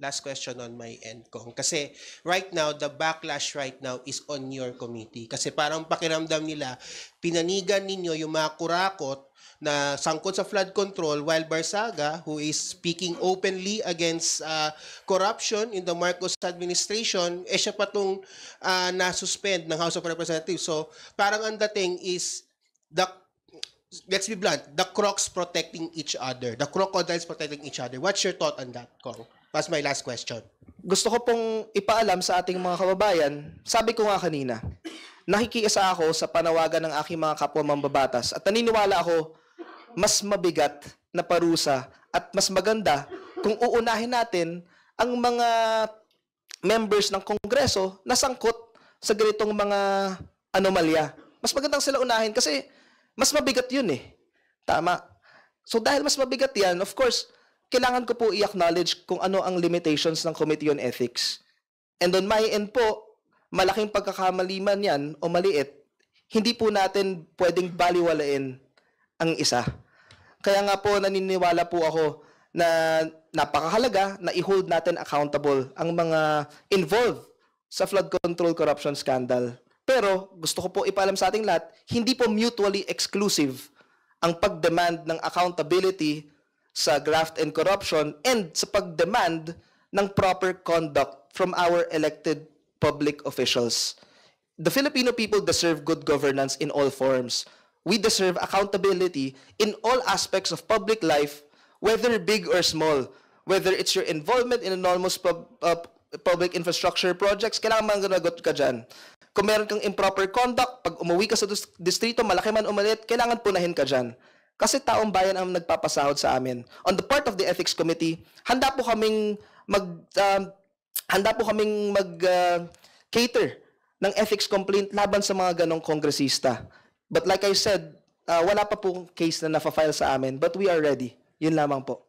Last question on my end, Kong. Kasi right now, the backlash right now is on your committee. Kasi parang pakiramdam nila, pinanigan ninyo yung mga kurakot na sangkot sa flood control while Barsaga, who is speaking openly against corruption in the Marcos administration, siya pa itong na-suspend ng House of Representatives. So parang ang dating is the let's be blunt, the crocs protecting each other, the crocodiles protecting each other. What's your thought on that, Kong? That's my last question. Gusto ko pong ipaalam sa ating mga kababayan, sabi ko nga kanina, nakikiisa ako sa panawagan ng aking mga kapwa mambabatas at naniniwala ako mas mabigat na parusa at mas maganda kung uunahin natin ang mga members ng Kongreso na sangkot sa ganitong mga anomalya. Mas magandang sila unahin kasi mas mabigat yun eh. Tama. So dahil mas mabigat yan, of course, kailangan ko po i-acknowledge kung ano ang limitations ng Committee on Ethics. And on my end po, malaking pagkakamali man yan o maliit, hindi po natin pwedeng baliwalain ang isa. Kaya nga po naniniwala po ako na napakahalaga na i-hold natin accountable ang mga involved sa flood control corruption scandal. Pero gusto ko po ipaalam sa ating lahat, hindi po mutually exclusive ang pag-demand ng accountability sa graft and corruption and sa pag-demand ng proper conduct from our elected public officials. The Filipino people deserve good governance in all forms. We deserve accountability in all aspects of public life, whether big or small. Whether it's your involvement in enormous public infrastructure projects, kailangan manganagot ka dyan. Kung meron kang improper conduct, pag umuwi ka sa distrito, malaki man umalit, kailangan punahin ka dyan. Kasi taong bayan ang nagpapasahod sa amin. On the part of the Ethics Committee, handa po kaming cater ng ethics complaint laban sa mga ganong kongresista. But like I said, wala pa pong case na na-file sa amin, but we are ready. Yun lamang po.